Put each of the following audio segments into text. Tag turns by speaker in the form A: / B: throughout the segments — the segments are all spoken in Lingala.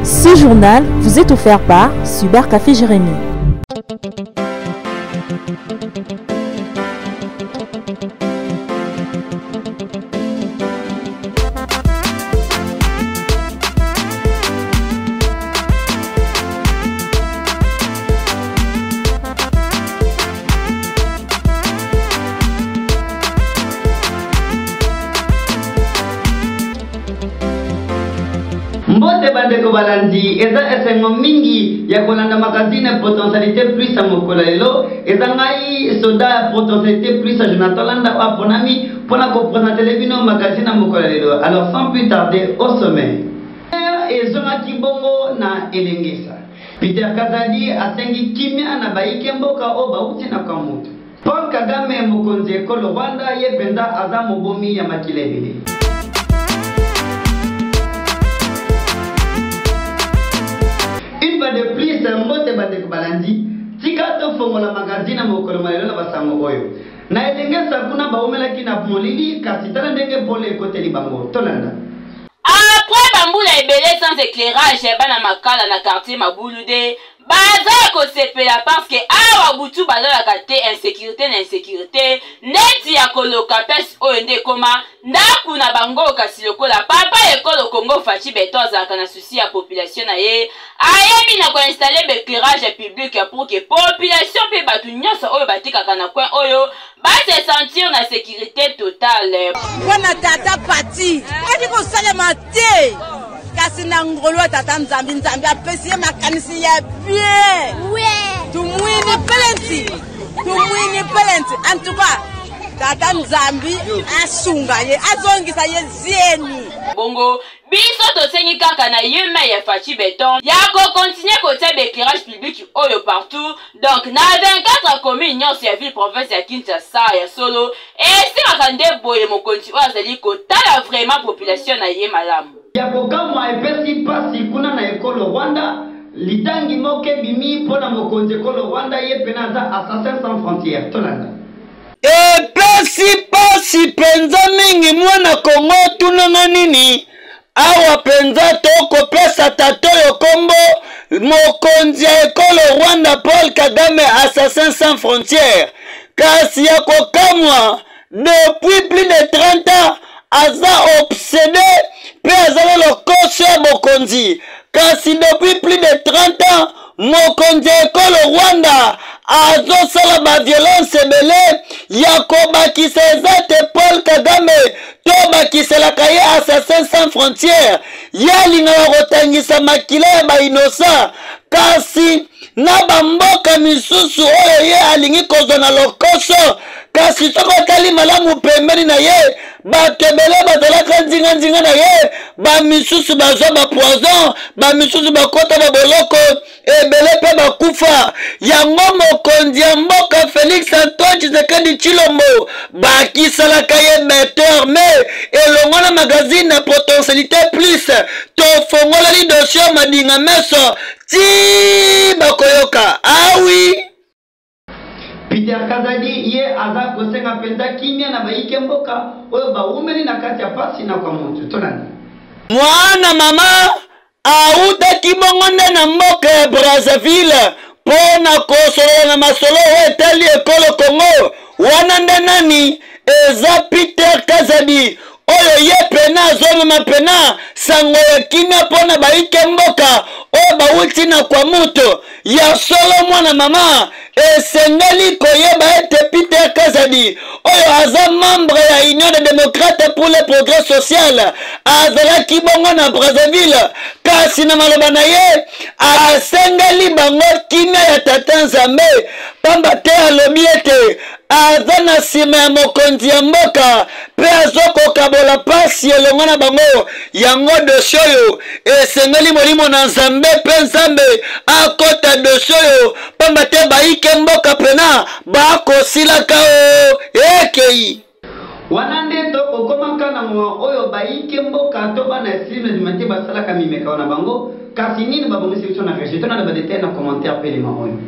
A: Ce journal vous est offert par Cybercafé Jérémy.
B: Mbote bandeko balandi eza esengo mingi ya kolanda magazine potentialité plus mokolo lelo eza ngai soda ya potentialité plus Jonathan Landa aponami pona ko présenter bino magazine mokolo lelo. Alors sans plus tarder au sommet ezonga kibongo na elengesa Peter Kazadi asengi kimia na baike mboka o bauti na kamutu Paul Kagame mokonzi ekolo Rwanda ye penda aza mobomi ya makilebele. De plus mbote bandeko balandi tika to fongola magazine mokolo malelo na basango oyo na elengesa kuna baomelaki na molili kasi tala ndenge pole ekoteli bango tolanda.
C: Après bambula ebele sans éclairage bana makala na quartier Mabulude baza ko sepela parce que awa butu balolaka te insécurité na insécurité neti ya koloka pes oyo nde koma ndaku na bango kasi lokola papa ekolo Congo Fachi Beto azalaka na souci ya population na ye ayebi na koinstalle éclairage public pour que population pe batu nyonso oyo batikaka na coin oyo base sentir na sécurité totale.
D: Wana tata pati edi ko salema te kasi na ngolo tata nzambi apesi ye makanisi ya bien. Tumwini plenty en tout cas tata nzambi asunga ye azongisa ye zieni
C: bongo biso tosengi kaka na yema ya Fachi Beton ya ko continuer côté d'éclairage public oyo partout donc na 24 communes nyonso ya ville province ya Kinshasa ya Solo et si makande boye mokonzi oyo azali kotala vraiment population na ye malamu
B: ya kokamwa epesi pasi kuna na ekolo Rwanda litangi moke bimi pona mokonzi ekolo Rwanda ye pena za assassin sans frontières tolanda.
E: Epesi pasi penza mingi mwana Kongo tunanga nini awa penza toko pesa tatoyo kombo mokonzi ekolo Rwanda Paul Kagame assassin sans frontières kasi ya kokamwa depuis plus de 30 ans aza obsédé pe azala lokoso ya mokonzi kasi depuis plus de 30 ans mokonzi ekolo Rwanda azosala ba violence ebele ya kobakisa eza te Paul Kagame to bakiselaka ye assassin sans frontières yalingaka kotangisa makila ya bainosa kasi na bamboka misusu oyo ye alingi kozwa na lokoso kasi soko otali malamu pembeni na ye bato ebele bazalaka nzinga na ye bamisusu bazwa bapoison bamisusu bakota baboloko ebele mpe bakufa yango mokonzi ya mboka Félix Antoine Tshisekedi Tshilombo bakisalaka ye beteur mais elongo na magazine na potentialité plus tofongoleli dossier madinga meso ti bakoyoka awi.
B: Peter Kazadi ye aza kosenga penza kimia na baike mboka oyo baumeli na kati ya pasi na kwa mutu tolanda.
E: Mwana mama autaki bongo nde na mboka ya Brazzaville pona kosolola na masolo oyo etali ekolo Congo wana nde nani eza Peter Kazadi oyo ye pena azomema pena sango ya kimia pona baike mboka oyo bauti na kwa mutu ya solo mwana mama esengeli koyeba ete Peter Kazadi oyo aza membre ya Union des démocrates pour le progrès social azalaki bongo na Brazzaville kasi na maloba na ye asengeli bango kimia ya tata nzambe pamba te alobi ete aza na nsima ya mokonzi ya mboka mpe azokokabola pasi elongo na bango yango dosie oyo esengeli molimo na nzambe mpe nzambe akota dosie oyo pamba te baike mboka pena bakosilaka o ekei
B: wana nde tokokomaka na mwa oyo baike mboka to bana esime dimate basalaka mimeka na bango kasi nini babongisi biso na rejeto na badetail na commentaire mpe lema oyo.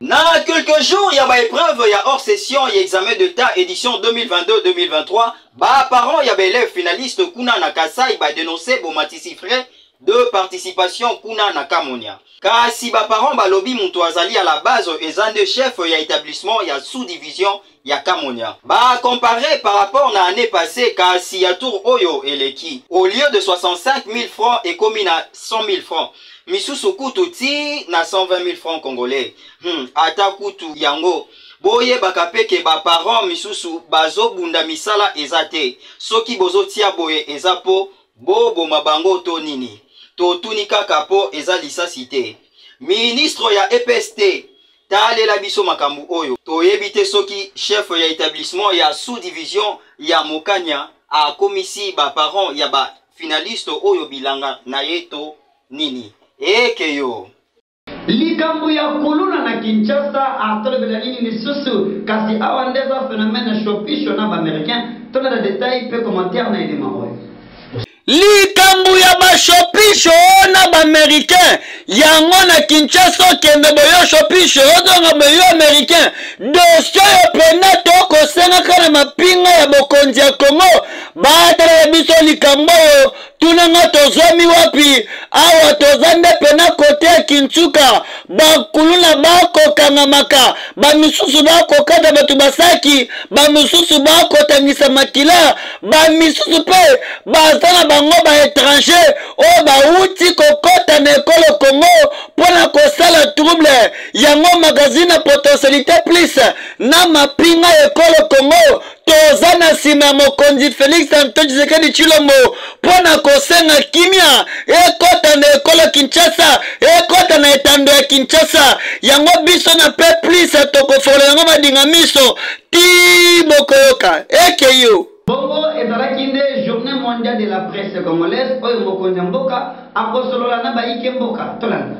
F: Dans quelques jours, il y a une épreuve, il y a hors session, il y a examen d'État édition 2022-2023. Bah, apparemment, il y a élèves finalistes Kuna Nakasai, bah, dénoncé, bon, Matissifré, de participation kuna na Kamonia. Kasi ba parents balobi mutu azali à la base ezande chef ya établissement ya sous-division ya Kamonia. Ba comparé par rapport na année passée kasi ya tour oyo eleki. Au lieu de 65 000 francs et commis na 100 000 francs. Misusu kutu ti na 120 000 francs congolais. Ata kutu yango. Boye bakapeke ba parents misusu bazo bunda misala ezate. Soki bozo tia boye ezapo bobo mabango to nini. To tunika kapo eza lisasite. Ministre ya EPST tale la biso makambu oyo. To yebite soki chef ya établissement ya sous-division ya Mokanya a komisi ba parents ya ba finaliste oyo bilanga na yeto nini. Ekeyo.
B: Likambu ya kuluna na Kinshasa atolebela nini lisusu kasi awandeza phénomène shopisho na ba américain tona da détail pe commentaire na ile maoyo.
E: Likambu ya bashopisho na ba américain yango na Kinshasa kende boyo shopisho odonga boyo américain dossier ya pena toko senga kana mapinga ya bokonzi ya Congo baatala biso likambo tunanga tozomi wapi awa tozande pena kote ya Kinchuka bakuluna bakokangamaka bamisusu bakokata batu basaki bamisusu bakotangisa makila bamisusu pe bazana bango ba étranger o bauti kokota na ekolo Congo pona kosala trouble yango magazine potentialité plus na mapinga ekolo Congo toza na nsima ya mokonzi Félix Antoine Tshisekedi Tshilombo pona kosenga kimia ekota na ekolo Kinshasa ekota na etando ya Kinshasa yango biso na pe plus tokofola yango madinga miso ti bokoyoka ekeyo.
B: Bongo ezalaki nde journée mondiale de la presse congolaise oyo mokonzi ya mboka akosolola na baike mboka tolanda.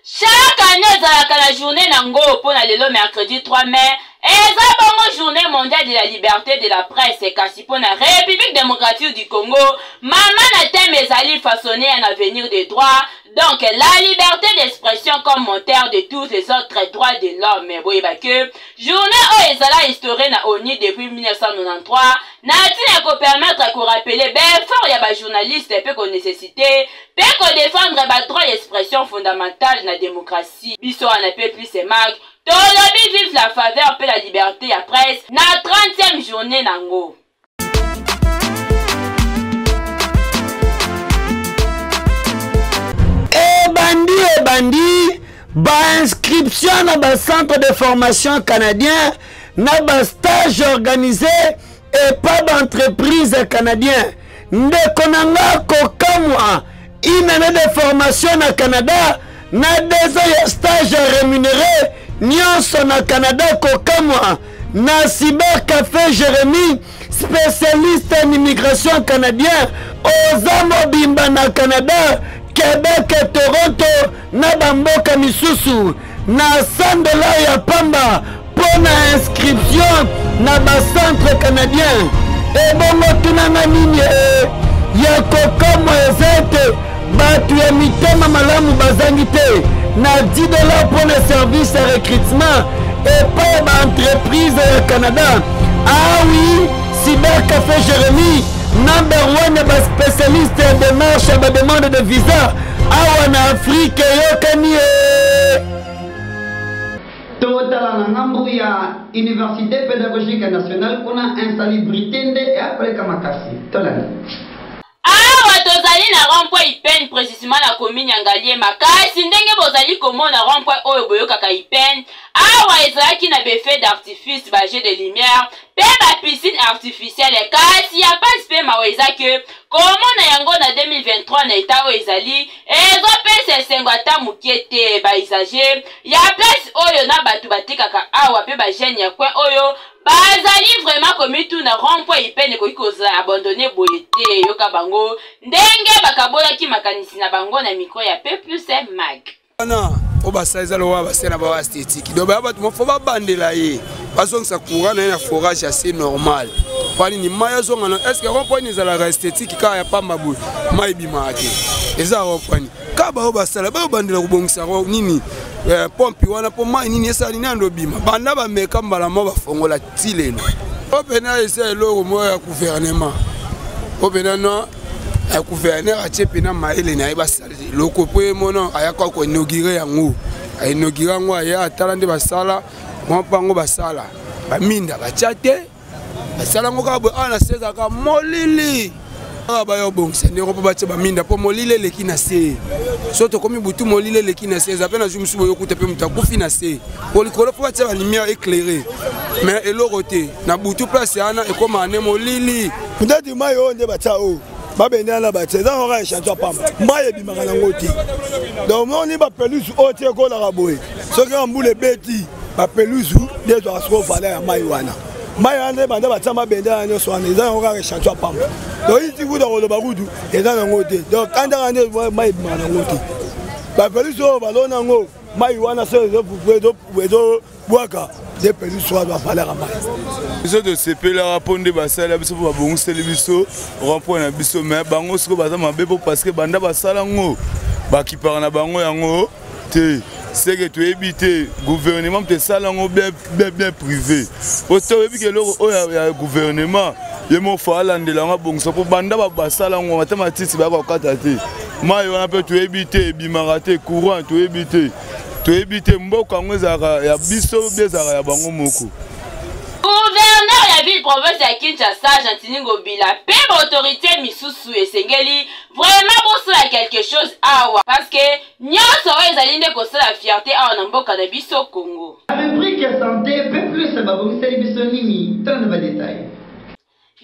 C: Chaque année ezalaka na journée nango pona lelo mercredi 3 mai eza bongo journée mondiale de la liberté de la presse kasi pona République démocratique du Congo mama na thème ezali façonner un avenir des droits. Donc, la liberté d'expression comme moteur de tous les autres droits de l'homme. Mais oui, bah que, journée où ezala instaurée na ONU depuis 1993, n'a tina ko permettre ko rappeler ben fort ya ba journaliste pe ko nécessité, pe ko défendre ba droit d'expression fondamentale na démocratie. Biso ana pe plus c'est mag. Tolobi vive la faveur pe la liberté à presse na 30e journée nango.
E: Bandi ba inscription na ba centre de formation canadien na ba stage organisé et pas d'entreprise canadien ndeko nanga kokamwa une année de formation na Canada na 2 ans ya stage rémunéré nyonso na Canada kokamwa na Cyber Café Jérémy spécialiste en immigration canadien oza mobimba na Canada Québec et Toronto na bamboka misusu na $100 ya pamba pour na inscription na ba centre canadien et bongo tunanga nini ya kokomo ezete batu ya mitema malamu bazangi te na $10 pour le service de recrutement et pas ba entreprise ya Canada. Ah oui, Cyber Café Jérémy #1 ba spécialiste de démarche ba demande de visa awa na Afrique yokani
B: totala na ngambu ya Université pédagogique nationale kuna insalubrité nde et après kamakasi tolani
C: awa tozali na rond-point Ipene précisément na commune ya Ngaliema kasi ndenge bozali komona rond-point oyo boyokaka Ipene awa ezalaki na buffet d'artifice ba jet de lumière pe ba piscine artificielle kasi ya passe pe mawe ezake komona yango na 2023 na eta oyo ezali ezopesa esengo ata mokie te ba usager ya place oyo na batu batekaka awa pe ba jeune ya coin oyo bazali vraiment komi tout na rond-point Ipene koki kozala abandonné boye te yoka bango ndenge bakabolaki makanisi na bango na micro ya P plus mag
G: na obasaiza lo wa basena ba esthétique do ba batu mofo ba bandela ye bazongisa courant na forage assez normal kwani ni maya zonga na est-ce que rond-point ni za la esthétique ka ya pamba bu mai bimake eza rond-point ka ba obasala ba bandela kubongisa ro nini pompi wana po mai nini esa ni ndo bima banda ba meka mbala mo ba fongola tileno opena esa lo mo ya gouvernement opena no gouverneur atie pena maele na ye basala loko po ye mono ayaka koinaugure yango ainaugure yango aya atala nde basala mpango basala baminda batia te basala yango kaka boye awa na se ezalaka molili awa baya obongisa ndeko mpo batia baminda mpo molili eleki na se so tokomi butu molili eleki na se eza mpe na zwi mosusu boyokuta mpe moto akufi na se po likolo mpo batia balumière éclairé mais eloko te na butu place wana ekoma ne molili
H: peut-être mai oyo nde batia oyo babendana batia eza kaka échantillon pamba mai ebimaka nango te donc moni bapelusu oyo te ekolaka boye soki bambula ebeti bapelusu nde ezwaka soko vala ya mai wana mai wana nde banda batia mabendana nyonso wana eza nango kaka échantillon pamba donc iti kuta koloba kutu eza nango te donc kandaka nde mai ebimaka nango te bapelusu oyo balona yango mai wana so ezobwaka nde pelusu wana bavalaka mai
I: biso tosepelaka mpo nde basala biso mpo babongiseli biso rond-point na biso me bango siko baza mabe mpo parce que banda basala yango bakipaka na bango yango te seke toyebi te gouvernement mpe esala yango bien privé po toyebi ke eloko oyo ya gouvernement ye mofa alandela yango abongisa mpo banda basala yango ata matiti bayaka kokata te mai wana mpe toyebi te ebimaka te courant toyebi te mboka yango ezalaka ya biso bie ezalaka ya bango moko.
C: Gouverneur ya ville province ya Kinshasa Gentili Ngobila pe autorité misusu esengeli vraiment bosala quelque chose awa parce que nyonso oyo ezali nde kosala fierté awa na mboka na biso Congo.
B: La rubrique santé peu plus babongiseli biso nini tala na badetail.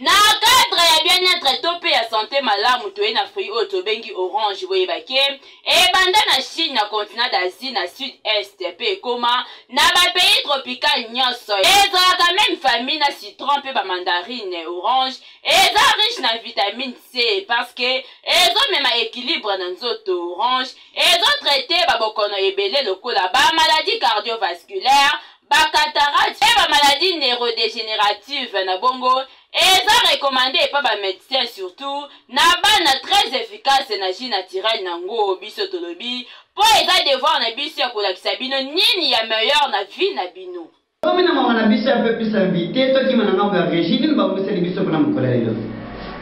C: Na cadre ya bien-être to pe ya santé malamu toye na fruit oyo tobengi orange boyebake ebanda na Chine na continent d'Asie na sud-est pe ekoma na bapays tropical nyonso ezalaka même famille na citron pe bamandarine orange eza riche na vitamine C parce que ezomema équilibre na nzoto orange ezotraite babokono ebele lokola bamaladie cardiovasculaire bacataracte e bamaladie neurodégénérative na bongo eza recommandé par ba médecin surtout na bana très efficace na jus naturel nango biso tolobi po eza devoir na biso ya kolakisa bino nini ya meilleur na vie na bino.
B: Comme na mama na biso un peu plus invité toi qui mananga ba Régine ba museli biso pour na mukola lelo.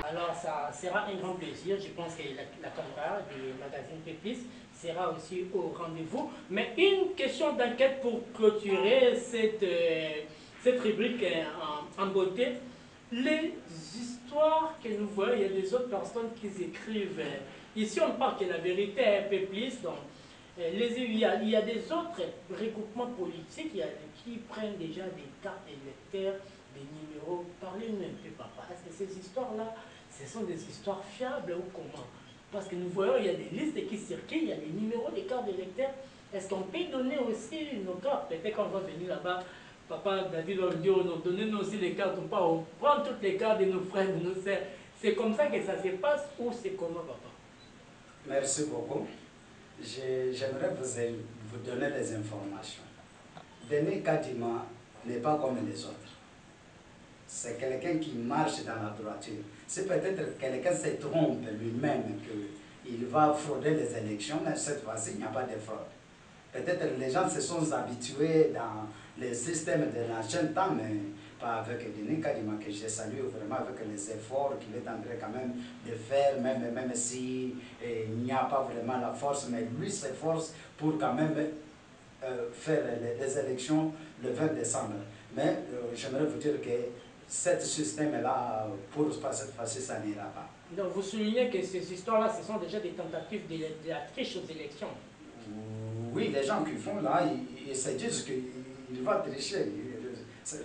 J: Alors ça sera un grand plaisir, je pense que la caméra du magazine Pépis sera aussi au rendez-vous. Mais une question d'enquête pour clôturer cette rubrique en beauté. Les histoires que nous voyons, il y a des autres personnes qui écrivent. Ici, on parle que la vérité est un peu plus. Donc, il y a des autres regroupements politiques qui prennent déjà des cartes électeurs, des numéros. Parlez-nous un peu, papa. Est-ce que ces histoires-là, ce sont des histoires fiables ou comment? Parce que nous voyons, il y a des listes qui circulent, il y a des numéros des cartes électeurs. Est-ce qu'on peut donner aussi nos cartes? Peut-être qu'on va venir là-bas. Papa David Ondio, nous donnez-nous aussi les cartes ou pas. On prend toutes les cartes de nos frères, de nos sœurs. C'est comme ça que ça se passe ou c'est comment, papa?
K: Merci beaucoup. J'aimerais vous donner des informations. Denis Kadima n'est pas comme les autres. C'est quelqu'un qui marche dans la droiture. C'est peut-être quelqu'un se trompe lui-même qu'il va frauder les élections, mais cette fois-ci, il n'y a pas de fraude. Peut-être les gens se sont habitués dans le système de l'ancien temps, mais pas avec Denis Kadima, que je salue vraiment avec les efforts qu'il est en train quand même de faire, même si il n'y a pas vraiment la force, mais lui s'efforce pour quand même faire les élections le 20 décembre. Mais j'aimerais vous dire que ce système-là, pour cette fois-ci, ça n'ira pas.
J: Donc vous soulignez que ces histoires-là, ce sont déjà des tentatives de la triche aux élections.
K: Oui, les gens qui font là, ils se disent qu'il va tricher.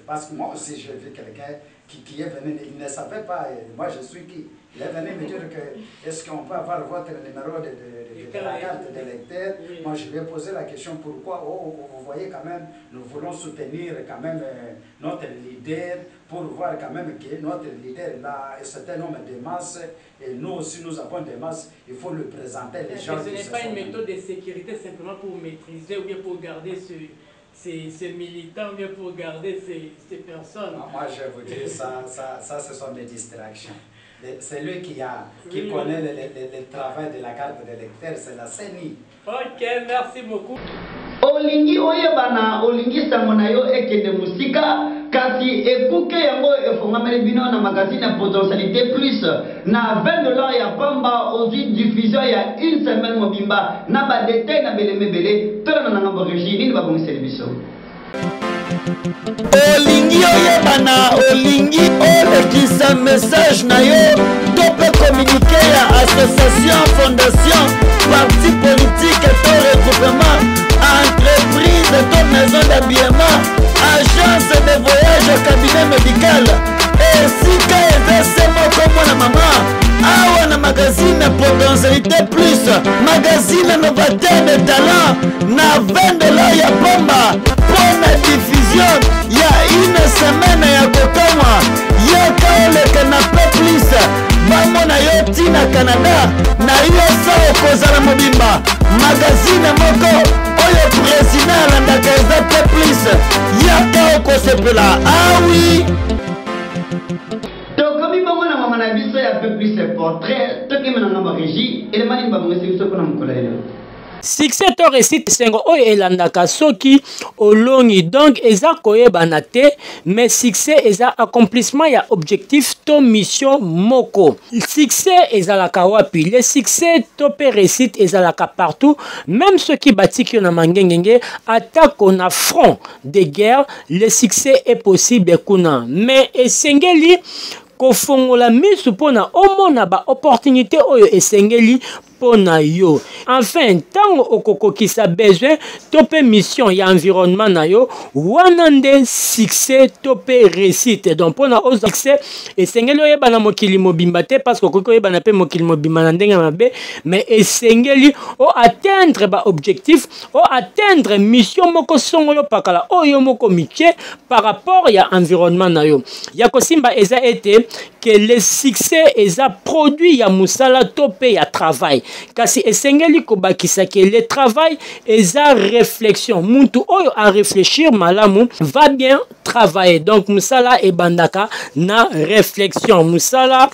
K: Parce que moi aussi, j'ai vu quelqu'un qui est venu, il ne savait pas, moi je suis qui. Il est venu me dire que est-ce qu'on peut avoir votre numéro de la carte d'électeur. Oui. Moi je lui ai posé la question pourquoi. Oh, vous voyez quand même, nous voulons soutenir quand même notre leader pour voir quand même que notre leader là est un homme de masse et nous aussi nous avons des masses. Il faut le présenter les gens.
J: Ce n'est pas une méthode de sécurité simplement pour maîtriser ou bien pour garder ces militants, bien pour garder ces personnes.
K: Non, moi je vous dis, ça ce sont des distractions. C'est lui qui connaît le travail de la carte d'électeur, c'est la CENI.
J: Ok, merci beaucoup.
B: Olingi oyebana, olingi sango na yo ekende musika, kasi ekuke yango efongami bino na magazine ya potentialité plus na $20 ya pamba ozwi diffusion ya une semaine mobimba na badetail na belemebele tolana na ngambo régie nini babongiseli biso
E: olingi oyebana olingi olekisa message na yo to mpe communiqué ya association fondation parti politique to regroupement entreprise to maison d'habillement agence de voyage cabinet médical esika eza se moko mwana mama awa na magazine potentialité plus magazine novateur de talent na $20 ya pamba pona diffusion ya une semaine ya kokamwa yoka oleka na plus bamona yo tina Canada na yo sa okozala mobimba magazine moko oyo président alandaka eza te plus yaka okosepela awi
B: tokomi bongo na mama na biso ya peu plus portrait tokimi na ngamba régie elemani babongisi biso mpona mokolo lelo
J: succès to réussite sengo oyo elandaka soki olongi donc eza koyebana te mais succès eza accomplissement ya objectif to mission moko succès ezalaka wapi le succès to pe réussite ezalaka partout même soki batiki na mangengenge atako na front de guerre le succès est possible kuna mais esengeli kofongola misu pona omona ba opportunité oyo esengeli pona yo enfin tango okokokisa besoin to pe mission ya environnement na yo wana nde succès to pe réussite donc pona o succès esengeli oyeba na mokili mobimba te parce que okoki oyeba na pe mokili mobimba na ndenge mabe mais esengeli o atteindre ba objectif o atteindre mission moko songolo pakala oyo moko mikie par rapport ya environnement na yo ya kosimba eza ete que le succès eza produit ya musala to pe ya travail kasi esengeli kobakisa que le travail eza réflexion muntu oyo a réfléchir malamu va bien travailler donc musala ebandaka na réflexion musala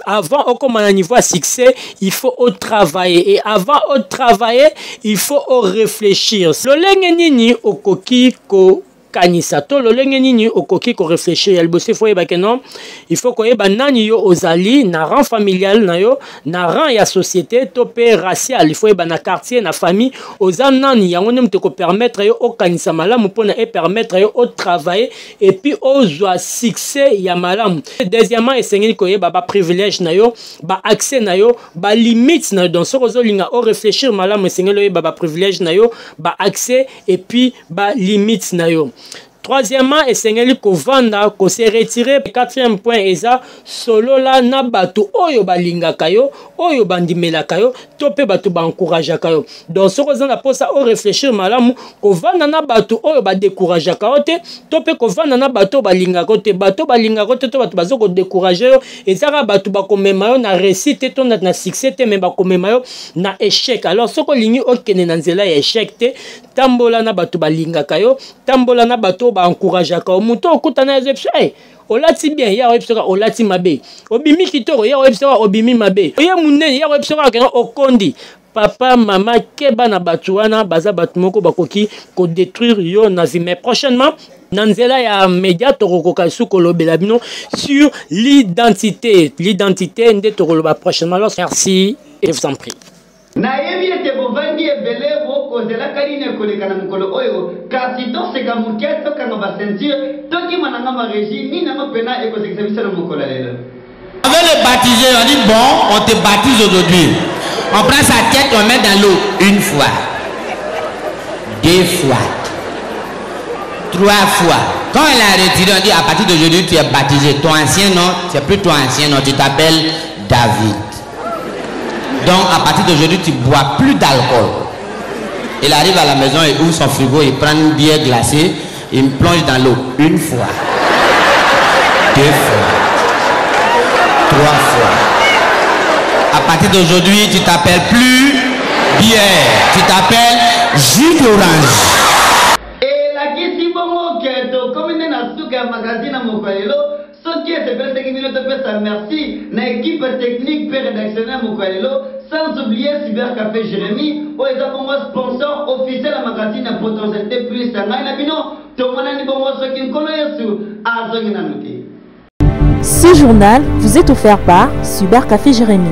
J: avant okoma na niveau succès il faut au travailler et avant au travailler il faut au réfléchir lolenge nini okoki ko kanisa to lolenge nini okoki ko réfléchir ya liboso fo yeba non il faut ko yeba nani yo ozali na rang familial na yo na rang ya société to pe racial il faut yeba na quartier na famille oza nani yango ne mte ko permettre yo o kanisa malamu pona e permettre yo au travailler et puis ozwa succès ya malamu deuxièmement esengeli ko yeba ba privilège na yo ba accès na yo ba limite na yo donc so kozolinga o réfléchir malamu esengeli yeba ba privilège na yo ba accès et puis ba limite na yo. Troisièmement, esengeli kovanda ko se retirer. Quatrième point eza solo la na batu oyo balinga kayo oyo bandimela kayo tope batu ba encourager kayo. Donc ce qu'on a posa o réfléchir malamu kovanda na batu oyo ba décourager kayo te tope kovanda na batu balinga kote batu balinga kote to batu bazoko décourager yo ezaka batu ba komema yo na réussite to na succès te mais ba komema yo na échec. Alors ce ko lingi okene na nzela ya échec te tambola na batu balinga kayo tambola na batu ba encourager ka muto okutana ezepso olati bien ya websoka olati mabe obimi kitoro ya websoka obimi mabe oya munene ya websoka kana okondi papa mama keba na batu wana baza batu moko bakoki ko détruire yo na vie mais prochainement Nanzela ya média torokoka sukolobela bino sur l'identité nde tokoloba prochainement. Alors merci et je vous en prie.
B: nayebi ete bovandi ebele bokozela kaline koleka na mokolo oyo kasi toseka moke tokanga basentire tokima nanga marégie nini yango mpena ekosekisa biso na mokolo lelo.
L: On veut le baptiser, on dit bon, on te baptise aujourd'hui. On prend sa tête, on met dans l'eau une fois, 2 fois, 3 fois. Quand elle a retiré, on dit à partir d'aujourd'hui tu es baptisé. Ton ancien nom, c'est plus ton ancien nom, tu t'appelles David. Donc à partir d'aujourd'hui tu bois plus d'alcool. Il arrive à la maison, il ouvre son frigo, il prend une bière glacée, il me plonge dans l'eau 1 fois, 2 fois, 3 fois. À partir d'aujourd'hui tu t'appelles plus bière, tu t'appelles jus d'orange.
B: Et la kisi bongo keto comme na suka magazine mokolelo Ce qui est CPL 5 minutes, merci. Na équipe technique et rédactionnelle Mokwalelo, sans oublier Cybercafé Jérémy, où est un sponsor officiel à magazine Potentialité Plus.
A: Ce journal vous est offert par Cybercafé Jérémy.